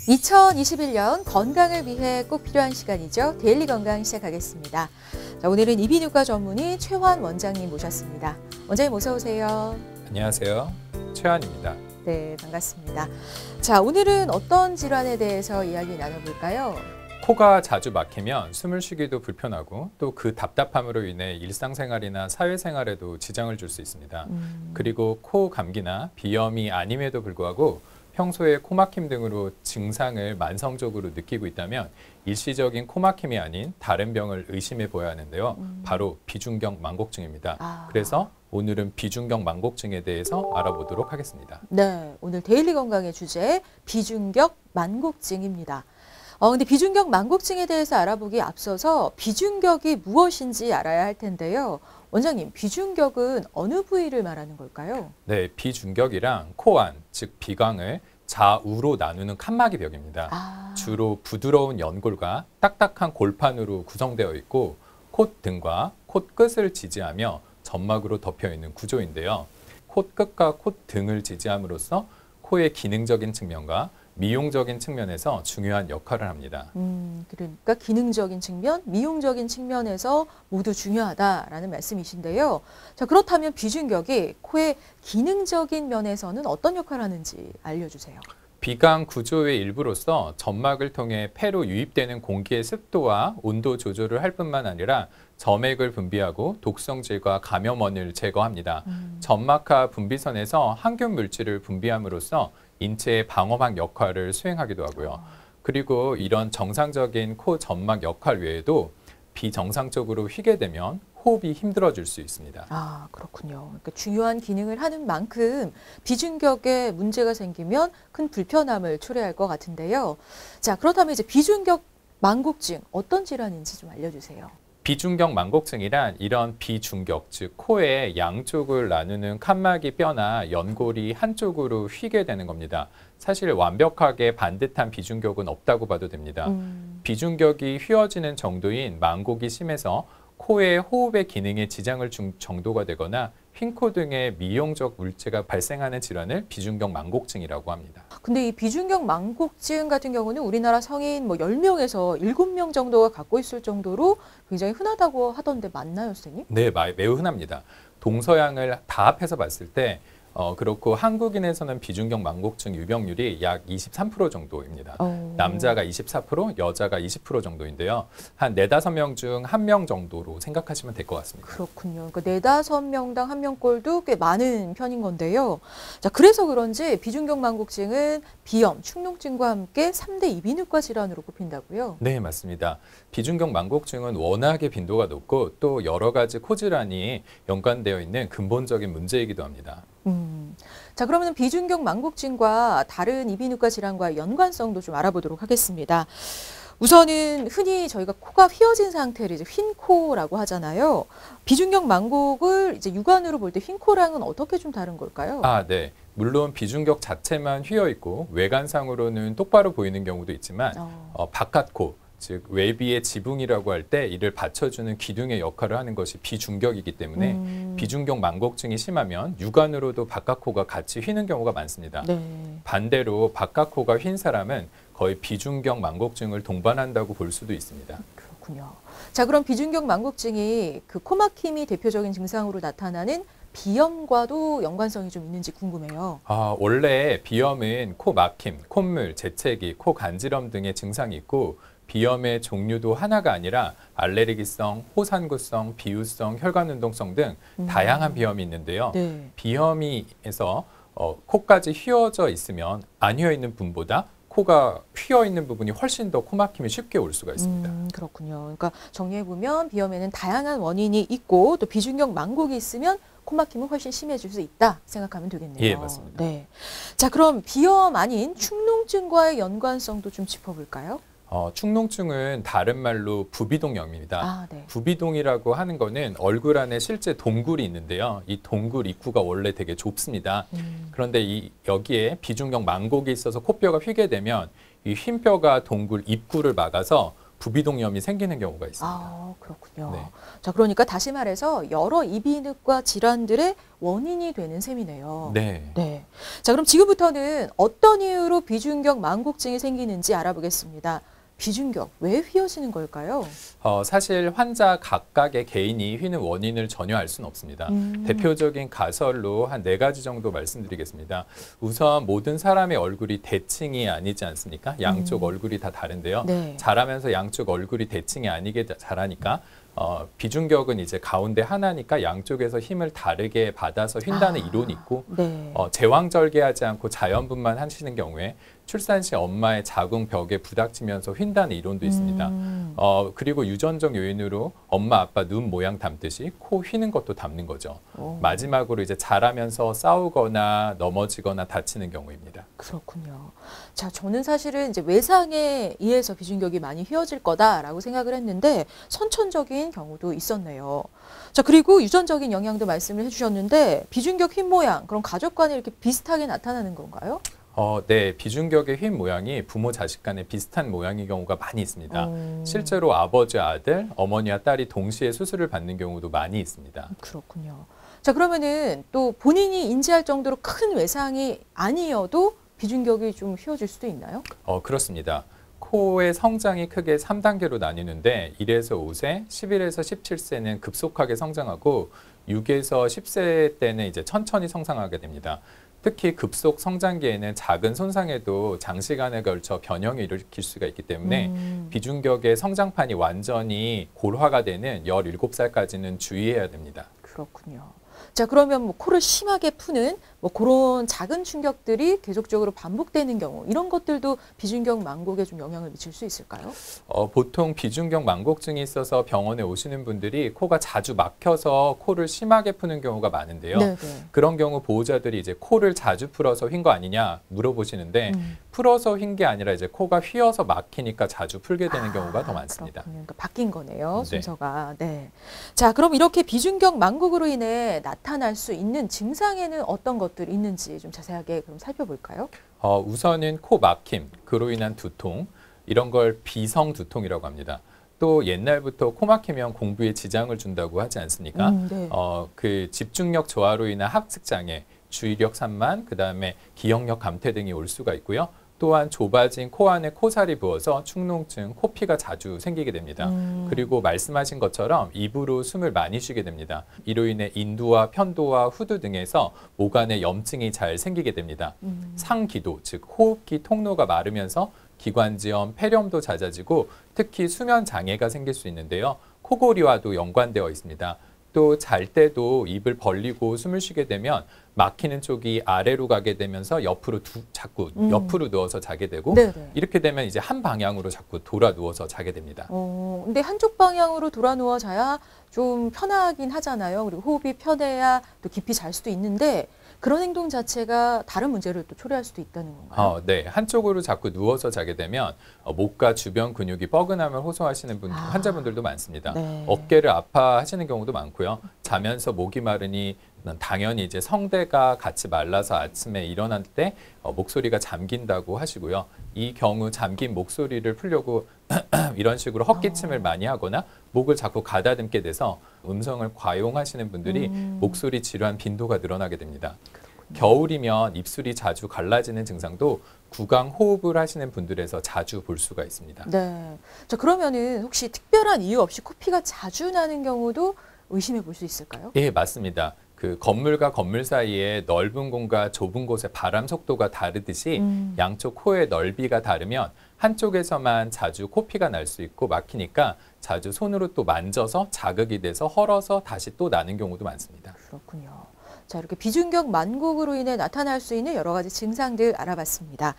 2021년 건강을 위해 꼭 필요한 시간이죠. 데일리 건강 시작하겠습니다. 자, 오늘은 이비인후과 전문의 최환 원장님 모셨습니다. 원장님 어서 오세요. 안녕하세요. 최환입니다. 네, 반갑습니다. 자, 오늘은 어떤 질환에 대해서 이야기 나눠볼까요? 코가 자주 막히면 숨을 쉬기도 불편하고 또 그 답답함으로 인해 일상생활이나 사회생활에도 지장을 줄 수 있습니다. 그리고 코 감기나 비염이 아님에도 불구하고 평소에 코막힘 등으로 증상을 만성적으로 느끼고 있다면 일시적인 코막힘이 아닌 다른 병을 의심해 보아야 하는데요. 바로 비중격 망곡증입니다. 그래서 오늘은 비중격 망곡증에 대해서 알아보도록 하겠습니다. 네, 오늘 데일리 건강의 주제 비중격 망곡증입니다. 근데 비중격 망곡증에 대해서 알아보기 앞서서 비중격이 무엇인지 알아야 할 텐데요. 원장님, 비중격은 어느 부위를 말하는 걸까요? 네, 비중격이랑 코 안, 즉 비강을 좌우로 나누는 칸막이 벽입니다. 주로 부드러운 연골과 딱딱한 골판으로 구성되어 있고 콧등과 콧끝을 지지하며 점막으로 덮여 있는 구조인데요. 콧끝과 콧등을 지지함으로써 코의 기능적인 측면과 미용적인 측면에서 중요한 역할을 합니다. 그러니까 기능적인 측면, 미용적인 측면에서 모두 중요하다라는 말씀이신데요. 자, 그렇다면 비중격이 코의 기능적인 면에서는 어떤 역할을 하는지 알려주세요. 비강 구조의 일부로서 점막을 통해 폐로 유입되는 공기의 습도와 온도 조절을 할 뿐만 아니라 점액을 분비하고 독성질과 감염원을 제거합니다. 점막하 분비선에서 항균 물질을 분비함으로써 인체의 방어막 역할을 수행하기도 하고요. 그리고 이런 정상적인 코 점막 역할 외에도 비정상적으로 휘게 되면 호흡이 힘들어질 수 있습니다. 아, 그렇군요. 그러니까 중요한 기능을 하는 만큼 비중격에 문제가 생기면 큰 불편함을 초래할 것 같은데요. 자, 그렇다면 이제 비중격 망곡증 어떤 질환인지 좀 알려주세요. 비중격 망곡증이란 이런 비중격, 즉 코의 양쪽을 나누는 칸막이 뼈나 연골이 한쪽으로 휘게 되는 겁니다. 사실 완벽하게 반듯한 비중격은 없다고 봐도 됩니다. 비중격이 휘어지는 정도인 망곡이 심해서 코의 호흡의 기능에 지장을 준 정도가 되거나 휜코 등의 미용적 물질가 발생하는 질환을 비중격 망곡증이라고 합니다. 근데 이 비중격 망곡증 같은 경우는 우리나라 성인 10명에서 7명 정도가 갖고 있을 정도로 굉장히 흔하다고 하던데 맞나요, 선생님? 네, 매우 흔합니다. 동서양을 다 합해서 봤을 때 그렇고 한국인에서는 비중격 망곡증 유병률이 약 23% 정도입니다. 남자가 24%, 여자가 20% 정도인데요. 한 4, 5명 중 1명 정도로 생각하시면 될 것 같습니다. 그렇군요. 그러니까 4, 5명당 1명꼴도 꽤 많은 편인 건데요. 자, 그래서 그런지 비중격 망곡증은 비염, 축농증과 함께 3대 이비인후과 질환으로 꼽힌다고요? 네, 맞습니다. 비중격 망곡증은 워낙에 빈도가 높고 또 여러 가지 코 질환이 연관되어 있는 근본적인 문제이기도 합니다. 자, 그러면 비중격 망곡증과 다른 이비인후과 질환과의 연관성도 좀 알아보도록 하겠습니다. 우선은 흔히 저희가 코가 휘어진 상태를 이제 휜 코라고 하잖아요. 비중격 망곡을 이제 육안으로 볼 때 휜 코랑은 어떻게 좀 다른 걸까요? 네. 물론 비중격 자체만 휘어 있고 외관상으로는 똑바로 보이는 경우도 있지만 바깥코, 즉 외비의 지붕이라고 할 때 이를 받쳐주는 기둥의 역할을 하는 것이 비중격이기 때문에 비중격 망곡증이 심하면 육안으로도 바깥코가 같이 휘는 경우가 많습니다. 네. 반대로 바깥코가 휜 사람은 거의 비중격 망곡증을 동반한다고 볼 수도 있습니다. 그렇군요. 자, 그럼 비중격 망곡증이 그 코막힘이 대표적인 증상으로 나타나는 비염과도 연관성이 좀 있는지 궁금해요. 원래 비염은 코 막힘, 콧물, 재채기, 코 간지럼 등의 증상이 있고 비염의 종류도 하나가 아니라 알레르기성, 호산구성, 비유성, 혈관운동성 등 다양한 비염이 있는데요. 네. 비염이에서 코까지 휘어져 있으면 안 휘어 있는 분보다 코가 휘어 있는 부분이 훨씬 더 코막힘이 쉽게 올 수가 있습니다. 그렇군요. 그러니까 정리해보면 비염에는 다양한 원인이 있고 또 비중격 망곡이 있으면 코막힘은 훨씬 심해질 수 있다 생각하면 되겠네요. 예, 맞습니다. 네. 자, 그럼 비염 아닌 축농증과의 연관성도 좀 짚어볼까요? 축농증은 다른 말로 부비동염입니다. 네. 부비동이라고 하는 거는 얼굴 안에 실제 동굴이 있는데요. 이 동굴 입구가 원래 되게 좁습니다. 그런데 여기에 비중격 망곡이 있어서 코뼈가 휘게 되면 이 휜 뼈가 동굴 입구를 막아서 부비동염이 생기는 경우가 있습니다. 아, 그렇군요. 네. 자, 그러니까 다시 말해서 여러 이비인후과 질환들의 원인이 되는 셈이네요. 네. 네. 자, 그럼 지금부터는 어떤 이유로 비중격 만곡증이 생기는지 알아보겠습니다. 비중격, 왜 휘어지는 걸까요? 사실 환자 각각의 개인이 휘는 원인을 전혀 알 수는 없습니다. 대표적인 가설로 한 4가지 정도 말씀드리겠습니다. 우선 모든 사람의 얼굴이 대칭이 아니지 않습니까? 양쪽 얼굴이 다 다른데요. 네. 자라면서 양쪽 얼굴이 대칭이 아니게 자라니까 비중격은 이제 가운데 하나니까 양쪽에서 힘을 다르게 받아서 휜다는 이론이 있고 네. 제왕절개하지 않고 자연분만 하시는 경우에 출산 시 엄마의 자궁 벽에 부닥치면서 휜다는 이론도 있습니다. 그리고 유전적 요인으로 엄마 아빠 눈 모양 닮듯이 코 휘는 것도 닮는 거죠. 마지막으로 이제 자라면서 싸우거나 넘어지거나 다치는 경우입니다. 그렇군요. 자, 저는 사실은 이제 외상에 의해서 비중격이 많이 휘어질 거다라고 생각을 했는데 선천적인 경우도 있었네요. 자, 그리고 유전적인 영향도 말씀을 해주셨는데 비중격 휜 모양, 그럼 가족 간에 이렇게 비슷하게 나타나는 건가요? 네, 비중격의 휜 모양이 부모 자식 간에 비슷한 모양의 경우가 많이 있습니다. 실제로 아버지와 아들, 어머니와 딸이 동시에 수술을 받는 경우도 많이 있습니다. 그렇군요. 자, 그러면은 또 본인이 인지할 정도로 큰 외상이 아니어도 비중격이 좀 휘어질 수도 있나요? 그렇습니다. 코의 성장이 크게 3단계로 나뉘는데 1에서 5세, 11에서 17세는 급속하게 성장하고 6에서 10세 때는 이제 천천히 성장하게 됩니다. 특히 급속 성장기에는 작은 손상에도 장시간에 걸쳐 변형을 일으킬 수가 있기 때문에 비중격의 성장판이 완전히 골화가 되는 17살까지는 주의해야 됩니다. 그렇군요. 자, 그러면 뭐 코를 심하게 푸는 뭐 그런 작은 충격들이 계속적으로 반복되는 경우 이런 것들도 비중격 만곡에 좀 영향을 미칠 수 있을까요? 보통 비중격 만곡증이 있어서 병원에 오시는 분들이 코가 자주 막혀서 코를 심하게 푸는 경우가 많은데요. 네네. 그런 경우 보호자들이 이제 코를 자주 풀어서 휜 거 아니냐 물어보시는데 풀어서 휜 게 아니라 이제 코가 휘어서 막히니까 자주 풀게 되는 경우가 더 많습니다. 그렇군요. 그러니까 바뀐 거네요, 네. 순서가. 네. 자, 그럼 이렇게 비중격 만곡으로 인해 나타날 수 있는 증상에는 어떤 것들이 있는지 좀 자세하게 그럼 살펴볼까요? 우선은 코 막힘, 그로 인한 두통, 이런 걸 비성 두통이라고 합니다. 또 옛날부터 코 막히면 공부에 지장을 준다고 하지 않습니까? 네. 그 집중력 저하로 인한 학습 장애, 주의력 산만, 그다음에 기억력 감퇴 등이 올 수가 있고요. 또한 좁아진 코 안에 코살이 부어서 축농증, 코피가 자주 생기게 됩니다. 그리고 말씀하신 것처럼 입으로 숨을 많이 쉬게 됩니다. 이로 인해 인두와 편도와 후두 등에서 목 안에 염증이 잘 생기게 됩니다. 상기도, 즉 호흡기 통로가 마르면서 기관지염, 폐렴도 잦아지고 특히 수면 장애가 생길 수 있는데요. 코골이와도 연관되어 있습니다. 또 잘 때도 입을 벌리고 숨을 쉬게 되면 막히는 쪽이 아래로 가게 되면서 옆으로 자꾸 옆으로 누워서 자게 되고 네네. 이렇게 되면 이제 한 방향으로 자꾸 돌아 누워서 자게 됩니다. 근데 한쪽 방향으로 돌아 누워 자야 좀 편하긴 하잖아요. 그리고 호흡이 편해야 또 깊이 잘 수도 있는데 그런 행동 자체가 다른 문제를 또 초래할 수도 있다는 건가요? 네, 한쪽으로 자꾸 누워서 자게 되면 목과 주변 근육이 뻐근함을 호소하시는 환자분들도 많습니다. 네. 어깨를 아파하시는 경우도 많고요. 자면서 목이 마르니 당연히 이제 성대가 같이 말라서 아침에 일어날 때 목소리가 잠긴다고 하시고요. 이 경우 잠긴 목소리를 풀려고 이런 식으로 헛기침을 많이 하거나 목을 자꾸 가다듬게 돼서 음성을 과용하시는 분들이 목소리 질환 빈도가 늘어나게 됩니다. 겨울이면 입술이 자주 갈라지는 증상도 구강 호흡을 하시는 분들에서 자주 볼 수가 있습니다. 네. 자, 그러면은 혹시 특별한 이유 없이 코피가 자주 나는 경우도 의심해 볼 수 있을까요? 예, 맞습니다. 그 건물과 건물 사이에 넓은 곳과 좁은 곳의 바람 속도가 다르듯이 양쪽 코의 넓이가 다르면 한쪽에서만 자주 코피가 날 수 있고 막히니까 자주 손으로 또 만져서 자극이 돼서 헐어서 다시 또 나는 경우도 많습니다. 그렇군요. 자, 이렇게 비중격 만곡으로 인해 나타날 수 있는 여러 가지 증상들 알아봤습니다.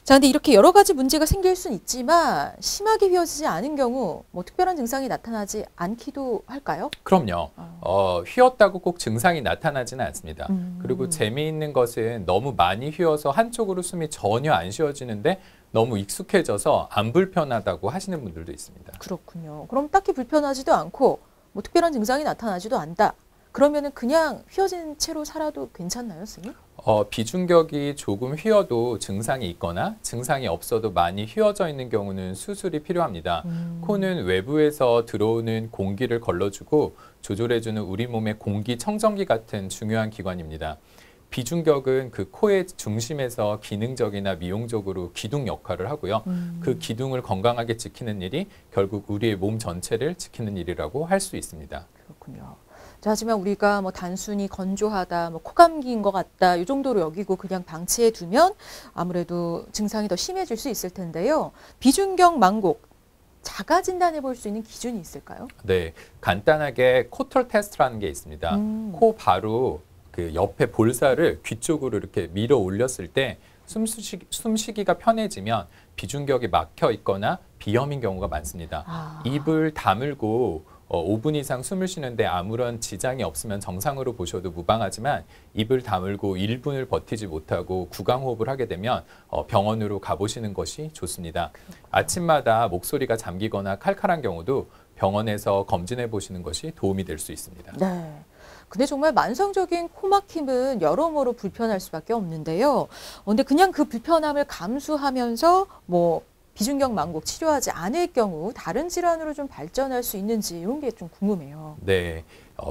자, 근데 이렇게 여러 가지 문제가 생길 수는 있지만 심하게 휘어지지 않은 경우 뭐 특별한 증상이 나타나지 않기도 할까요? 그럼요. 휘었다고 꼭 증상이 나타나지는 않습니다. 그리고 재미있는 것은 너무 많이 휘어서 한쪽으로 숨이 전혀 안 쉬어지는데 너무 익숙해져서 안 불편하다고 하시는 분들도 있습니다. 그렇군요. 그럼 딱히 불편하지도 않고 뭐 특별한 증상이 나타나지도 않다. 그러면은 그냥 휘어진 채로 살아도 괜찮나요, 선생님? 비중격이 조금 휘어도 증상이 있거나 증상이 없어도 많이 휘어져 있는 경우는 수술이 필요합니다. 코는 외부에서 들어오는 공기를 걸러주고 조절해주는 우리 몸의 공기청정기 같은 중요한 기관입니다. 비중격은 그 코의 중심에서 기능적이나 미용적으로 기둥 역할을 하고요. 그 기둥을 건강하게 지키는 일이 결국 우리의 몸 전체를 지키는 일이라고 할 수 있습니다. 그렇군요. 자, 하지만 우리가 뭐 단순히 건조하다, 뭐 코감기인 것 같다, 이 정도로 여기고 그냥 방치해 두면 아무래도 증상이 더 심해질 수 있을 텐데요. 비중격 망곡, 자가 진단해 볼 수 있는 기준이 있을까요? 네, 간단하게 코털 테스트라는 게 있습니다. 코 바로 그 옆에 볼살을 귀 쪽으로 이렇게 밀어 올렸을 때 숨쉬기가 편해지면 비중격이 막혀 있거나 비염인 경우가 많습니다. 입을 다물고 5분 이상 숨을 쉬는데 아무런 지장이 없으면 정상으로 보셔도 무방하지만 입을 다물고 1분을 버티지 못하고 구강호흡을 하게 되면 병원으로 가보시는 것이 좋습니다. 아침마다 목소리가 잠기거나 칼칼한 경우도 병원에서 검진해 보시는 것이 도움이 될 수 있습니다. 네. 근데 정말 만성적인 코막힘은 여러모로 불편할 수밖에 없는데요. 근데 그냥 그 불편함을 감수하면서 뭐 비중격 망곡 치료하지 않을 경우 다른 질환으로 좀 발전할 수 있는지 이런 게 좀 궁금해요. 네.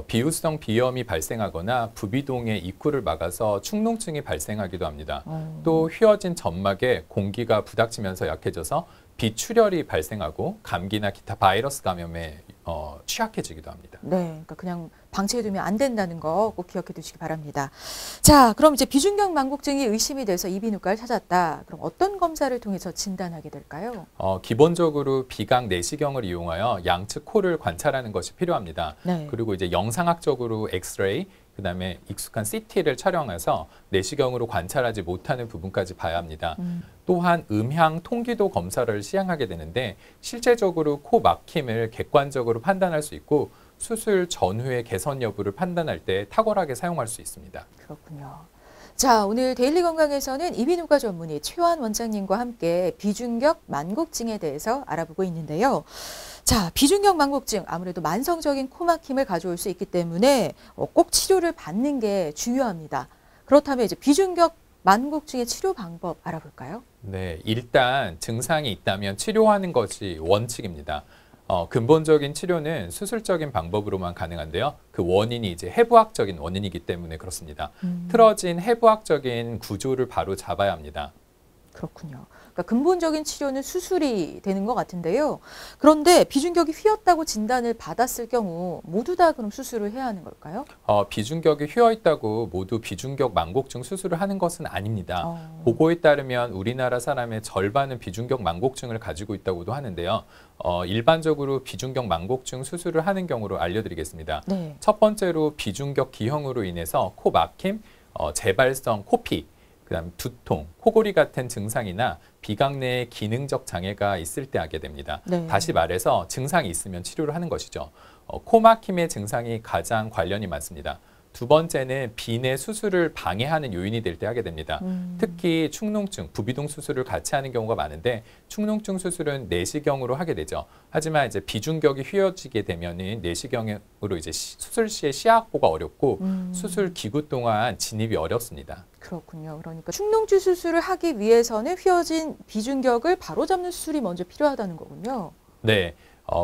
비후성 비염이 발생하거나 부비동의 입구를 막아서 축농증이 발생하기도 합니다. 또 휘어진 점막에 공기가 부닥치면서 약해져서 비출혈이 발생하고 감기나 기타 바이러스 감염에 취약해지기도 합니다. 네, 그러니까 그냥 방치해두면 안 된다는 거 꼭 기억해 두시기 바랍니다. 자, 그럼 이제 비중격 망곡증이 의심이 돼서 이비인후과를 찾았다. 그럼 어떤 검사를 통해서 진단하게 될까요? 기본적으로 비강 내시경을 이용하여 양측 코를 관찰하는 것이 필요합니다. 네. 그리고 이제 영상학적으로 엑스레이, 그다음에 익숙한 CT를 촬영해서 내시경으로 관찰하지 못하는 부분까지 봐야 합니다. 또한 음향 통기도 검사를 시행하게 되는데 실제적으로 코 막힘을 객관적으로 판단할 수 있고 수술 전후의 개선 여부를 판단할 때 탁월하게 사용할 수 있습니다. 그렇군요. 자, 오늘 데일리 건강에서는 이비인후과 전문의 최환 원장님과 함께 비중격 망곡증에 대해서 알아보고 있는데요. 자, 비중격 망곡증 아무래도 만성적인 코막힘을 가져올 수 있기 때문에 꼭 치료를 받는 게 중요합니다. 그렇다면 이제 비중격 망곡증의 치료 방법 알아볼까요? 네, 일단 증상이 있다면 치료하는 것이 원칙입니다. 근본적인 치료는 수술적인 방법으로만 가능한데요. 그 원인이 이제 해부학적인 원인이기 때문에 그렇습니다. 틀어진 해부학적인 구조를 바로 잡아야 합니다. 그렇군요. 그러니까 근본적인 치료는 수술이 되는 것 같은데요. 그런데 비중격이 휘었다고 진단을 받았을 경우 모두 다 그럼 수술을 해야 하는 걸까요? 비중격이 휘어 있다고 모두 비중격 망곡증 수술을 하는 것은 아닙니다. 보고에 따르면 우리나라 사람의 절반은 비중격 망곡증을 가지고 있다고도 하는데요. 일반적으로 비중격 망곡증 수술을 하는 경우로 알려드리겠습니다. 네. 첫 번째로 비중격 기형으로 인해서 코 막힘, 재발성 코피, 그다음 두통, 코골이 같은 증상이나 비강 내에 기능적 장애가 있을 때 하게 됩니다. 네. 다시 말해서 증상이 있으면 치료를 하는 것이죠. 코 막힘의 증상이 가장 관련이 많습니다. 두 번째는 비내 수술을 방해하는 요인이 될 때 하게 됩니다. 특히 축농증, 부비동 수술을 같이 하는 경우가 많은데 축농증 수술은 내시경으로 하게 되죠. 하지만 이제 비중격이 휘어지게 되면은 내시경으로 이제 수술 시에 시야 확보가 어렵고 수술 기구 동안 진입이 어렵습니다. 그렇군요. 그러니까 축농증 수술을 하기 위해서는 휘어진 비중격을 바로잡는 수술이 먼저 필요하다는 거군요. 네.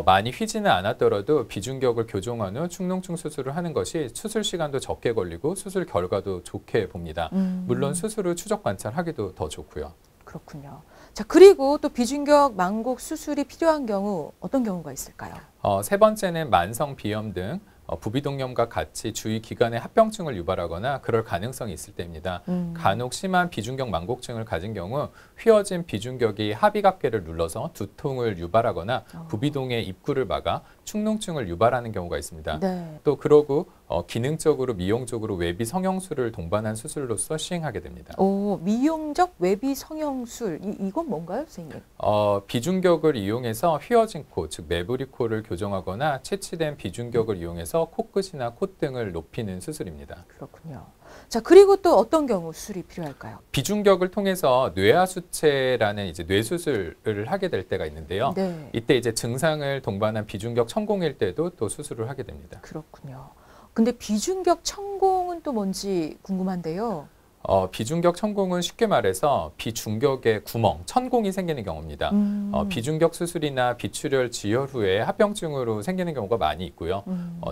많이 휘지는 않았더라도 비중격을 교정한 후 축농증 수술을 하는 것이 수술 시간도 적게 걸리고 수술 결과도 좋게 봅니다. 물론 수술 후 추적 관찰하기도 더 좋고요. 그렇군요. 자, 그리고 또 비중격 망곡 수술이 필요한 경우 어떤 경우가 있을까요? 세 번째는 만성 비염 등 부비동염과 같이 주위 기관의 합병증을 유발하거나 그럴 가능성이 있을 때입니다. 간혹 심한 비중격 망곡증을 가진 경우 휘어진 비중격이 합의각계를 눌러서 두통을 유발하거나 부비동의 입구를 막아 축농증을 유발하는 경우가 있습니다. 네. 또 그러고 기능적으로 미용적으로 외비 성형술을 동반한 수술로서 시행하게 됩니다. 오, 미용적 외비 성형술 이건 뭔가요, 선생님? 비중격을 이용해서 휘어진 코, 즉 매부리 코를 교정하거나 채취된 비중격을 이용해서 코끝이나 콧등을 높이는 수술입니다. 그렇군요. 자, 그리고 또 어떤 경우 수술이 필요할까요? 비중격을 통해서 뇌하수체라는 이제 뇌수술을 하게 될 때가 있는데요. 네. 이때 이제 증상을 동반한 비중격 천공일 때도 또 수술을 하게 됩니다. 그렇군요. 근데 비중격 천공은 또 뭔지 궁금한데요. 비중격 천공은 쉽게 말해서 비중격의 구멍, 천공이 생기는 경우입니다. 비중격 수술이나 비출혈 지혈 후에 합병증으로 생기는 경우가 많이 있고요.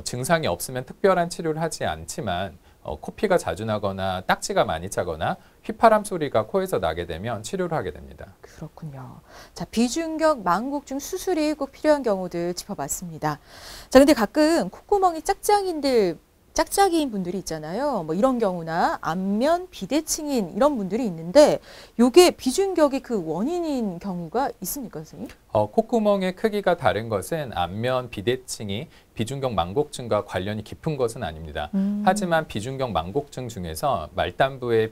증상이 없으면 특별한 치료를 하지 않지만 코피가 자주 나거나 딱지가 많이 차거나 휘파람 소리가 코에서 나게 되면 치료를 하게 됩니다. 그렇군요. 자, 비중격 망곡증 수술이 꼭 필요한 경우들 짚어봤습니다. 자, 근데 가끔 콧구멍이 짝짝이인 분들이 있잖아요. 뭐 이런 경우나 안면 비대칭인 이런 분들이 있는데 요게 비중격이 그 원인인 경우가 있습니까, 선생님? 콧구멍의 크기가 다른 것은 안면 비대칭이 비중격 망곡증과 관련이 깊은 것은 아닙니다. 하지만 비중격 망곡증 중에서 말단부에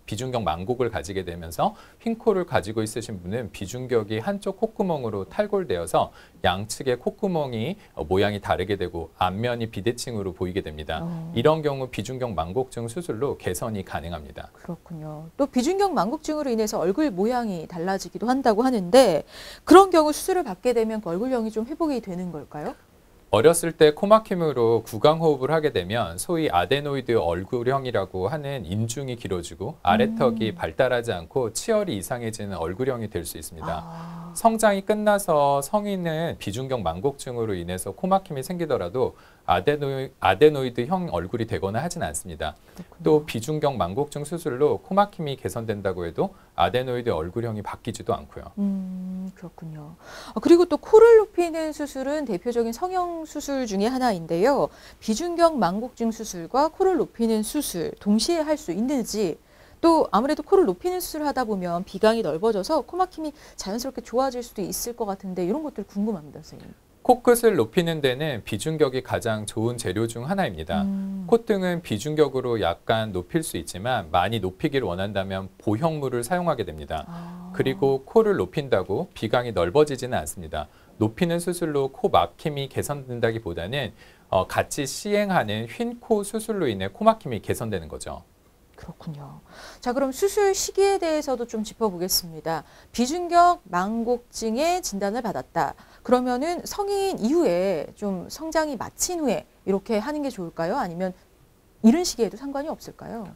비중격 망곡을 가지게 되면서 휜 코를 가지고 있으신 분은 비중격이 한쪽 콧구멍으로 탈골되어서 양측의 콧구멍이 모양이 다르게 되고 안면이 비대칭으로 보이게 됩니다. 이런 경우 비중격 망곡증 수술로 개선이 가능합니다. 그렇군요. 또 비중격 망곡증으로 인해서 얼굴 모양이 달라지기도 한다고 하는데 그런 경우 수술을 받게 되면 그 얼굴형이 좀 회복이 되는 걸까요? 어렸을 때 코막힘으로 구강호흡을 하게 되면 소위 아데노이드 얼굴형이라고 하는 인중이 길어지고 아래턱이 발달하지 않고 치열이 이상해지는 얼굴형이 될 수 있습니다. 성장이 끝나서 성인은 비중격 망곡증으로 인해서 코막힘이 생기더라도 아데노이드형 얼굴이 되거나 하진 않습니다. 그렇군요. 또 비중격 망곡증 수술로 코막힘이 개선된다고 해도 아데노이드 얼굴형이 바뀌지도 않고요. 그렇군요. 그리고 또 코를 높이는 수술은 대표적인 성형 수술 중에 하나인데요. 비중격 망곡증 수술과 코를 높이는 수술 동시에 할 수 있는지 또 아무래도 코를 높이는 수술을 하다 보면 비강이 넓어져서 코막힘이 자연스럽게 좋아질 수도 있을 것 같은데 이런 것들 궁금합니다, 선생님. 코끝을 높이는 데는 비중격이 가장 좋은 재료 중 하나입니다. 콧등은 비중격으로 약간 높일 수 있지만 많이 높이기를 원한다면 보형물을 사용하게 됩니다. 그리고 코를 높인다고 비강이 넓어지지는 않습니다. 높이는 수술로 코 막힘이 개선된다기보다는 같이 시행하는 휜 코 수술로 인해 코 막힘이 개선되는 거죠. 그렇군요. 자, 그럼 수술 시기에 대해서도 좀 짚어보겠습니다. 비중격 망곡증의 진단을 받았다. 그러면은 성인 이후에 좀 성장이 마친 후에 이렇게 하는 게 좋을까요? 아니면 이른 시기에도 상관이 없을까요?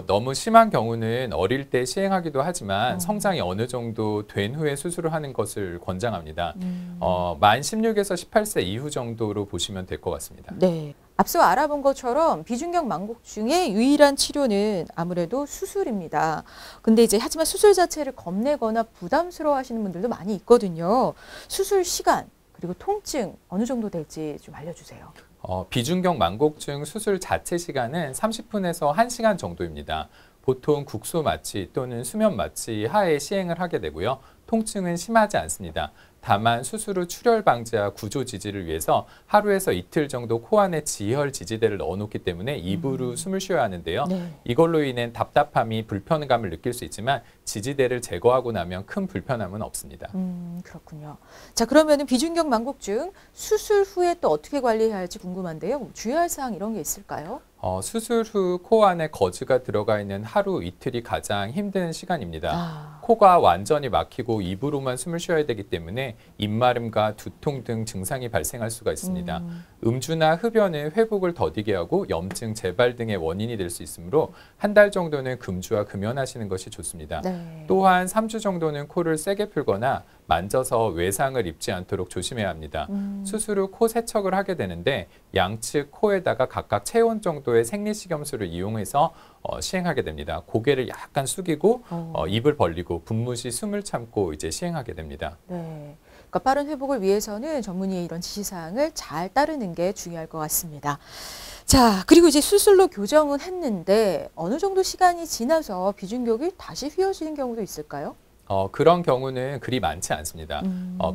너무 심한 경우는 어릴 때 시행하기도 하지만 성장이 어느 정도 된 후에 수술을 하는 것을 권장합니다. 만 16에서 18세 이후 정도로 보시면 될 것 같습니다. 네. 앞서 알아본 것처럼 비중격 망곡증의 유일한 치료는 아무래도 수술입니다. 근데 이제 하지만 수술 자체를 겁내거나 부담스러워 하시는 분들도 많이 있거든요. 수술 시간 그리고 통증 어느 정도 될지 좀 알려주세요. 비중격 망곡증 수술 자체 시간은 30분에서 1시간 정도입니다. 보통 국소 마취 또는 수면 마취 하에 시행을 하게 되고요. 통증은 심하지 않습니다. 다만 수술 후 출혈 방지와 구조 지지를 위해서 하루에서 이틀 정도 코 안에 지혈 지지대를 넣어놓기 때문에 입으로 숨을 쉬어야 하는데요. 네. 이걸로 인해 답답함이 불편감을 느낄 수 있지만 지지대를 제거하고 나면 큰 불편함은 없습니다. 그렇군요. 자, 그러면은 비중격 망곡증 수술 후에 또 어떻게 관리해야 할지 궁금한데요. 주의할 사항 이런 게 있을까요? 수술 후 코 안에 거즈가 들어가 있는 하루 이틀이 가장 힘든 시간입니다. 아. 코가 완전히 막히고 입으로만 숨을 쉬어야 되기 때문에 입마름과 두통 등 증상이 발생할 수가 있습니다. 음주나 흡연은 회복을 더디게 하고 염증 재발 등의 원인이 될 수 있으므로 한 달 정도는 금주와 금연하시는 것이 좋습니다. 네. 또한 3주 정도는 코를 세게 풀거나 만져서 외상을 입지 않도록 조심해야 합니다. 수술 후 코 세척을 하게 되는데 양측 코에다가 각각 체온 정도의 생리식염수를 이용해서 시행하게 됩니다. 고개를 약간 숙이고 입을 벌리고 분무 시 숨을 참고 이제 시행하게 됩니다. 네. 그러니까 빠른 회복을 위해서는 전문의의 이런 지시사항을 잘 따르는 게 중요할 것 같습니다. 자, 그리고 이제 수술로 교정은 했는데 어느 정도 시간이 지나서 비중격이 다시 휘어지는 경우도 있을까요? 그런 경우는 그리 많지 않습니다.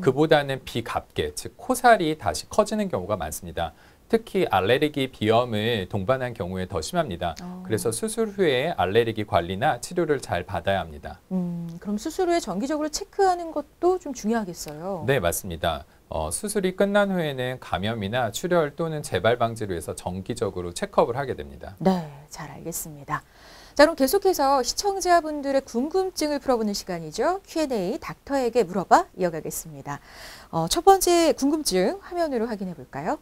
그보다는 비갑게, 즉 코살이 다시 커지는 경우가 많습니다. 특히 알레르기 비염을 동반한 경우에 더 심합니다. 그래서 수술 후에 알레르기 관리나 치료를 잘 받아야 합니다. 그럼 수술 후에 정기적으로 체크하는 것도 좀 중요하겠어요. 네, 맞습니다. 수술이 끝난 후에는 감염이나 출혈 또는 재발 방지를 위해서 정기적으로 체크업을 하게 됩니다. 네, 잘 알겠습니다. 자, 그럼 계속해서 시청자분들의 궁금증을 풀어보는 시간이죠. Q&A 닥터에게 물어봐 이어가겠습니다. 첫 번째 궁금증 화면으로 확인해 볼까요?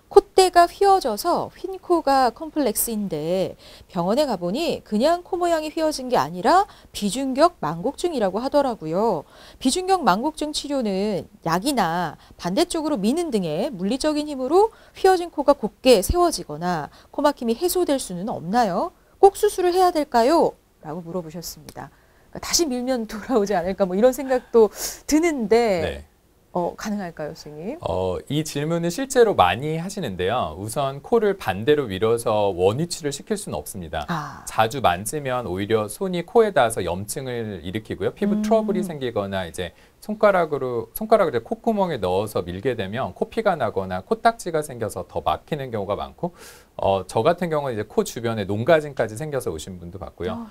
콧대가 휘어져서 휜코가 컴플렉스인데 병원에 가보니 그냥 코 모양이 휘어진 게 아니라 비중격 망곡증이라고 하더라고요. 비중격 망곡증 치료는 약이나 반대쪽으로 미는 등의 물리적인 힘으로 휘어진 코가 곧게 세워지거나 코막힘이 해소될 수는 없나요? 꼭 수술을 해야 될까요? 라고 물어보셨습니다. 그러니까 다시 밀면 돌아오지 않을까 뭐 이런 생각도 드는데 네. 가능할까요, 선생님? 이 질문은 실제로 많이 하시는데요. 우선 코를 반대로 밀어서 원위치를 시킬 수는 없습니다. 자주 만지면 오히려 손이 코에 닿아서 염증을 일으키고요. 피부 트러블이 생기거나 이제 손가락을 콧구멍에 넣어서 밀게 되면 코피가 나거나 코딱지가 생겨서 더 막히는 경우가 많고, 저 같은 경우는 이제 코 주변에 농가진까지 생겨서 오신 분도 봤고요.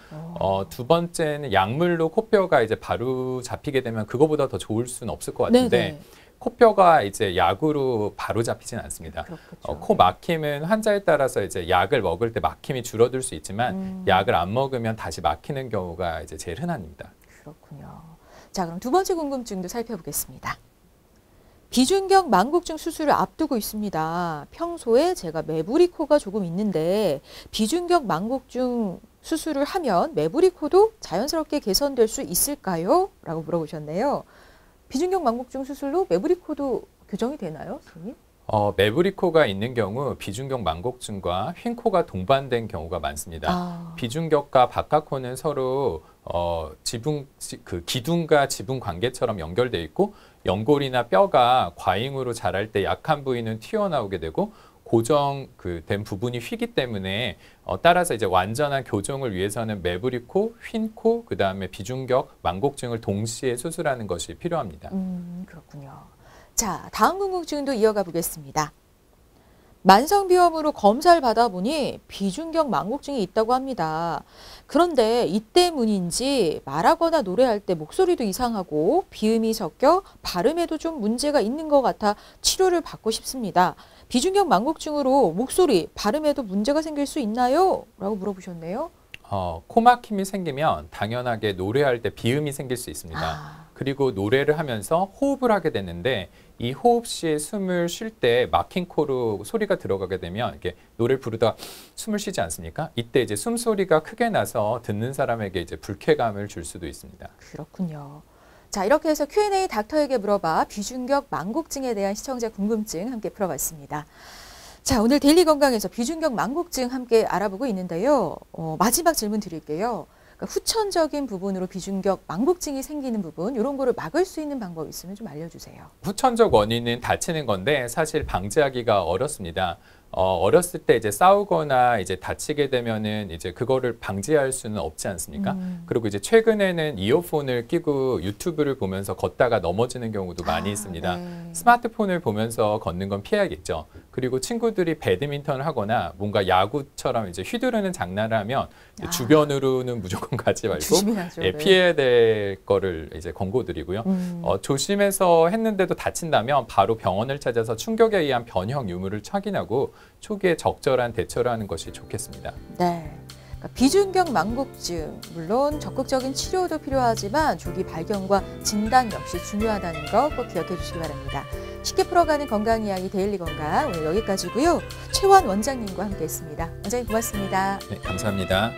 두 번째는 약물로 코뼈가 이제 바로 잡히게 되면 그거보다 더 좋을 수는 없을 것 같은데, 네네. 코뼈가 이제 약으로 바로 잡히진 않습니다. 코 막힘은 환자에 따라서 이제 약을 먹을 때 막힘이 줄어들 수 있지만 약을 안 먹으면 다시 막히는 경우가 이제 제일 흔합니다. 그렇군요. 자, 그럼 두 번째 궁금증도 살펴보겠습니다. 비중격 망곡증 수술을 앞두고 있습니다. 평소에 제가 매부리 코가 조금 있는데 비중격 망곡증 수술을 하면 매부리 코도 자연스럽게 개선될 수 있을까요? 라고 물어보셨네요. 비중격 망곡증 수술로 매부리 코도 교정이 되나요, 선생님? 매부리 코가 있는 경우 비중격 망곡증과 휜 코가 동반된 경우가 많습니다. 비중격과 바깥 코는 서로 기둥과 지붕 관계처럼 연결돼 있고 연골이나 뼈가 과잉으로 자랄 때 약한 부위는 튀어나오게 되고 고정된 부분이 휘기 때문에 따라서 이제 완전한 교정을 위해서는 매부리 코, 휜 코, 그 다음에 비중격 망곡증을 동시에 수술하는 것이 필요합니다. 그렇군요. 자, 다음 궁금증도 이어가 보겠습니다. 만성비염으로 검사를 받아보니 비중격 망곡증이 있다고 합니다. 그런데 이 때문인지 말하거나 노래할 때 목소리도 이상하고 비음이 섞여 발음에도 좀 문제가 있는 것 같아 치료를 받고 싶습니다. 비중격 망곡증으로 목소리, 발음에도 문제가 생길 수 있나요? 라고 물어보셨네요. 코막힘이 생기면 당연하게 노래할 때 비음이 생길 수 있습니다. 그리고 노래를 하면서 호흡을 하게 되는데 이 호흡 시에 숨을 쉴 때 막힌 코로 소리가 들어가게 되면 이렇게 노래를 부르다가 숨을 쉬지 않습니까? 이때 이제 숨소리가 크게 나서 듣는 사람에게 이제 불쾌감을 줄 수도 있습니다. 그렇군요. 자, 이렇게 해서 Q&A 닥터에게 물어봐 비중격 망곡증에 대한 시청자 궁금증 함께 풀어봤습니다. 자, 오늘 데일리 건강에서 비중격 망곡증 함께 알아보고 있는데요. 마지막 질문 드릴게요. 그러니까 후천적인 부분으로 비중격 망곡증이 생기는 부분, 이런 거를 막을 수 있는 방법 있으면 좀 알려주세요. 후천적 원인은 다치는 건데 사실 방지하기가 어렵습니다. 어렸을 때 이제 싸우거나 이제 다치게 되면은 이제 그거를 방지할 수는 없지 않습니까? 그리고 이제 최근에는 이어폰을 끼고 유튜브를 보면서 걷다가 넘어지는 경우도 많이 있습니다. 네. 스마트폰을 보면서 걷는 건 피해야겠죠. 그리고 친구들이 배드민턴을 하거나 뭔가 야구처럼 이제 휘두르는 장난을 하면 주변으로는 무조건 가지 말고 조심해야죠. 피해야 될 거를 이제 권고드리고요. 조심해서 했는데도 다친다면 바로 병원을 찾아서 충격에 의한 변형 유무를 확인하고 초기에 적절한 대처를 하는 것이 좋겠습니다. 네. 그러니까 비중격 망곡증, 물론 적극적인 치료도 필요하지만 조기 발견과 진단 역시 중요하다는 거 꼭 기억해 주시기 바랍니다. 쉽게 풀어가는 건강 이야기 데일리 건강 오늘 여기까지고요. 최원 원장님과 함께했습니다. 원장님 고맙습니다. 네, 감사합니다.